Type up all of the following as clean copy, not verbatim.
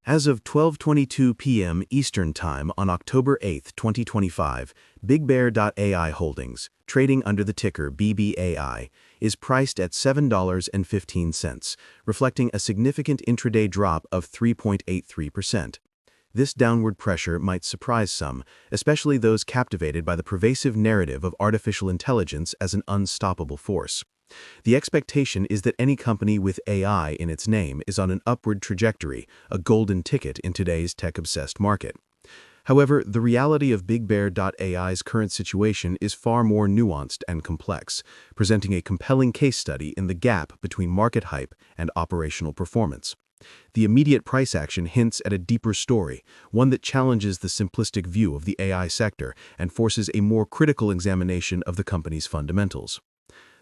As of 12:22 p.m. Eastern Time on October 8, 2025, BigBear.ai Holdings, trading under the ticker BBAI, is priced at $7.15, reflecting a significant intraday drop of 3.83%. This downward pressure might surprise some, especially those captivated by the pervasive narrative of artificial intelligence as an unstoppable force. The expectation is that any company with AI in its name is on an upward trajectory, a golden ticket in today's tech-obsessed market. However, the reality of BigBear.ai's current situation is far more nuanced and complex, presenting a compelling case study in the gap between market hype and operational performance. The immediate price action hints at a deeper story, one that challenges the simplistic view of the AI sector and forces a more critical examination of the company's fundamentals.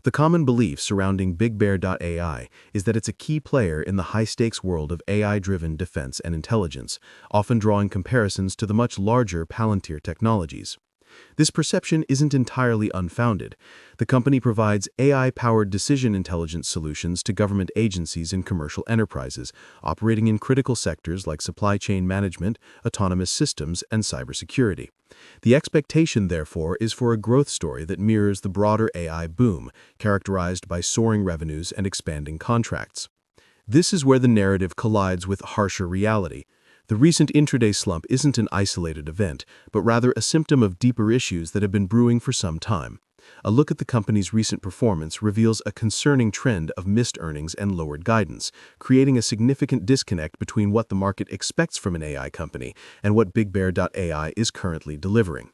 The common belief surrounding BigBear.ai is that it's a key player in the high-stakes world of AI-driven defense and intelligence, often drawing comparisons to the much larger Palantir technologies. This perception isn't entirely unfounded. The company provides AI-powered decision intelligence solutions to government agencies and commercial enterprises, operating in critical sectors like supply chain management, autonomous systems, and cybersecurity. The expectation, therefore, is for a growth story that mirrors the broader AI boom, characterized by soaring revenues and expanding contracts. This is where the narrative collides with harsher reality. The recent intraday slump isn't an isolated event, but rather a symptom of deeper issues that have been brewing for some time. A look at the company's recent performance reveals a concerning trend of missed earnings and lowered guidance, creating a significant disconnect between what the market expects from an AI company and what BigBear.ai is currently delivering.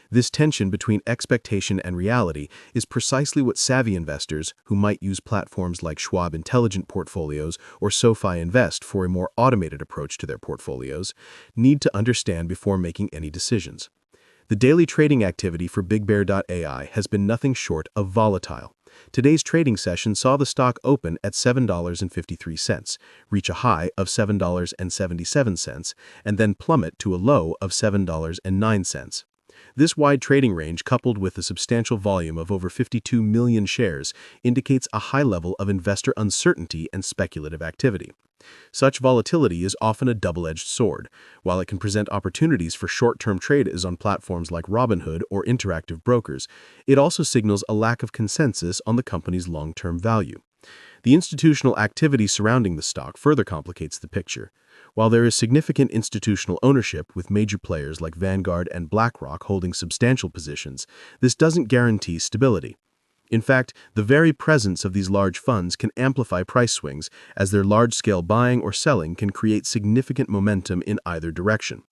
This tension between expectation and reality is precisely what savvy investors, who might use platforms like Schwab Intelligent Portfolios or SoFi Invest for a more automated approach to their portfolios, need to understand before making any decisions. The daily trading activity for BigBear.ai has been nothing short of volatile. Today's trading session saw the stock open at $7.53, reach a high of $7.77, and then plummet to a low of $7.09. This wide trading range, coupled with a substantial volume of over 52 million shares, indicates a high level of investor uncertainty and speculative activity. Such volatility is often a double-edged sword. While it can present opportunities for short-term traders on platforms like Robinhood or Interactive Brokers, it also signals a lack of consensus on the company's long-term value. The institutional activity surrounding the stock further complicates the picture. While there is significant institutional ownership, with major players like Vanguard and BlackRock holding substantial positions, this doesn't guarantee stability. In fact, the very presence of these large funds can amplify price swings, as their large-scale buying or selling can create significant momentum in either direction.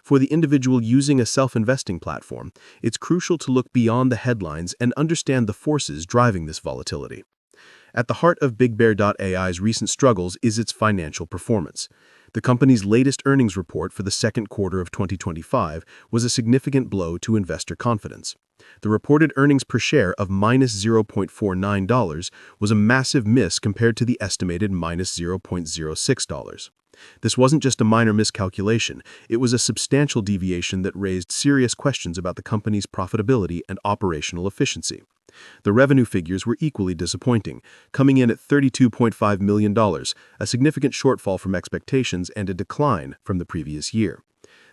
For the individual using a self-investing platform, it's crucial to look beyond the headlines and understand the forces driving this volatility. At the heart of BigBear.ai's recent struggles is its financial performance. The company's latest earnings report for the second quarter of 2025 was a significant blow to investor confidence. The reported earnings per share of -$0.49 was a massive miss compared to the estimated -$0.06. This wasn't just a minor miscalculation, it was a substantial deviation that raised serious questions about the company's profitability and operational efficiency. The revenue figures were equally disappointing, coming in at $32.5 million, a significant shortfall from expectations and a decline from the previous year.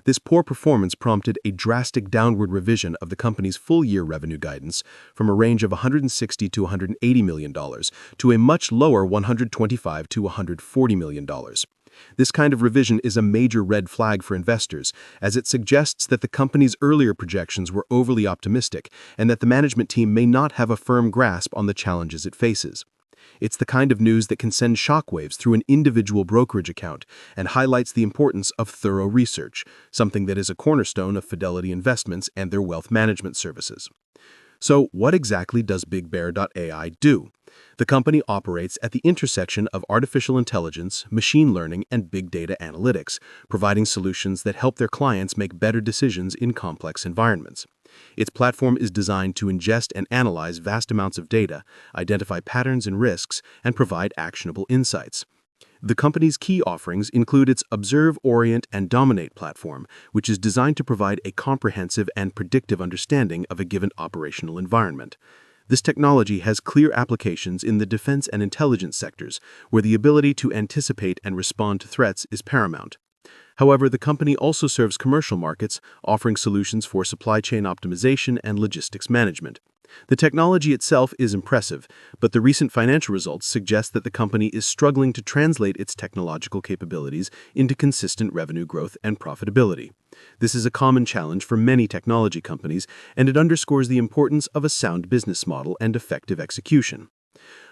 This poor performance prompted a drastic downward revision of the company's full-year revenue guidance from a range of $160 to $180 million to a much lower $125 to $140 million. This kind of revision is a major red flag for investors, as it suggests that the company's earlier projections were overly optimistic and that the management team may not have a firm grasp on the challenges it faces. It's the kind of news that can send shockwaves through an individual brokerage account and highlights the importance of thorough research, something that is a cornerstone of Fidelity Investments and their wealth management services. So, what exactly does BigBear.ai do? The company operates at the intersection of artificial intelligence, machine learning, and big data analytics, providing solutions that help their clients make better decisions in complex environments. Its platform is designed to ingest and analyze vast amounts of data, identify patterns and risks, and provide actionable insights. The company's key offerings include its Observe, Orient, and Dominate platform, which is designed to provide a comprehensive and predictive understanding of a given operational environment. This technology has clear applications in the defense and intelligence sectors, where the ability to anticipate and respond to threats is paramount. However, the company also serves commercial markets, offering solutions for supply chain optimization and logistics management. The technology itself is impressive, but the recent financial results suggest that the company is struggling to translate its technological capabilities into consistent revenue growth and profitability. This is a common challenge for many technology companies, and it underscores the importance of a sound business model and effective execution.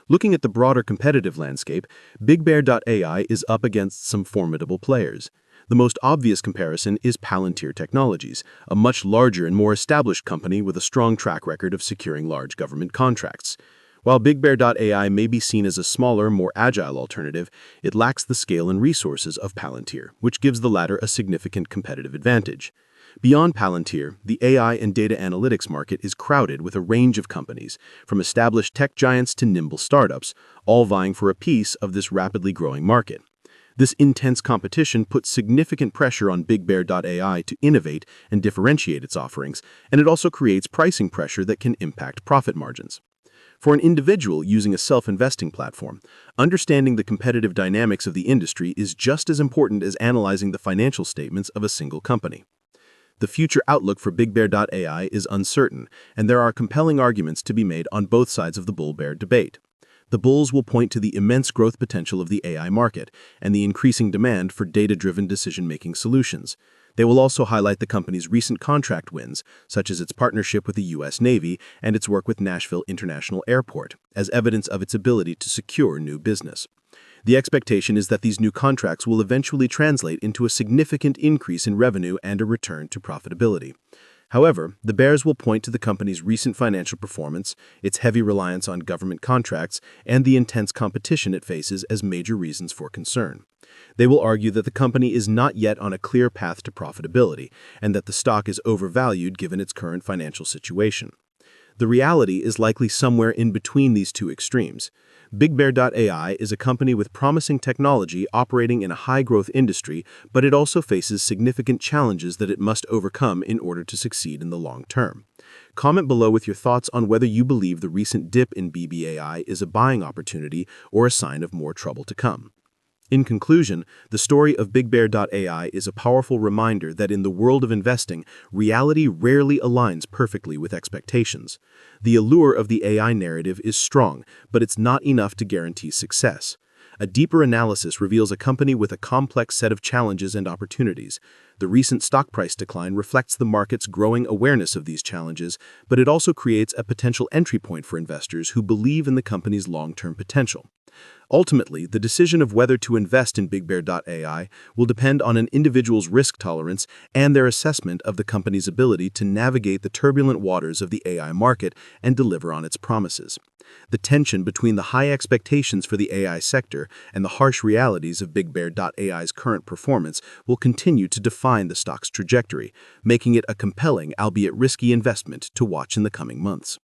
Looking at the broader competitive landscape, BigBear.ai is up against some formidable players. The most obvious comparison is Palantir Technologies, a much larger and more established company with a strong track record of securing large government contracts. While BigBear.ai may be seen as a smaller, more agile alternative, it lacks the scale and resources of Palantir, which gives the latter a significant competitive advantage. Beyond Palantir, the AI and data analytics market is crowded with a range of companies, from established tech giants to nimble startups, all vying for a piece of this rapidly growing market. This intense competition puts significant pressure on BigBear.ai to innovate and differentiate its offerings, and it also creates pricing pressure that can impact profit margins. For an individual using a self-investing platform, understanding the competitive dynamics of the industry is just as important as analyzing the financial statements of a single company. The future outlook for BigBear.ai is uncertain, and there are compelling arguments to be made on both sides of the bull-bear debate. The bulls will point to the immense growth potential of the AI market and the increasing demand for data-driven decision-making solutions. They will also highlight the company's recent contract wins, such as its partnership with the U.S. Navy and its work with Nashville International Airport, as evidence of its ability to secure new business. The expectation is that these new contracts will eventually translate into a significant increase in revenue and a return to profitability. However, the bears will point to the company's recent financial performance, its heavy reliance on government contracts, and the intense competition it faces as major reasons for concern. They will argue that the company is not yet on a clear path to profitability, and that the stock is overvalued given its current financial situation. The reality is likely somewhere in between these two extremes. BigBear.ai is a company with promising technology operating in a high-growth industry, but it also faces significant challenges that it must overcome in order to succeed in the long term. Comment below with your thoughts on whether you believe the recent dip in BBAI is a buying opportunity or a sign of more trouble to come. In conclusion, the story of BigBear.ai is a powerful reminder that in the world of investing, reality rarely aligns perfectly with expectations. The allure of the AI narrative is strong, but it's not enough to guarantee success. A deeper analysis reveals a company with a complex set of challenges and opportunities. The recent stock price decline reflects the market's growing awareness of these challenges, but it also creates a potential entry point for investors who believe in the company's long-term potential. Ultimately, the decision of whether to invest in BigBear.ai will depend on an individual's risk tolerance and their assessment of the company's ability to navigate the turbulent waters of the AI market and deliver on its promises. The tension between the high expectations for the AI sector and the harsh realities of BigBear.ai's current performance will continue to define the stock's trajectory, making it a compelling, albeit risky investment to watch in the coming months.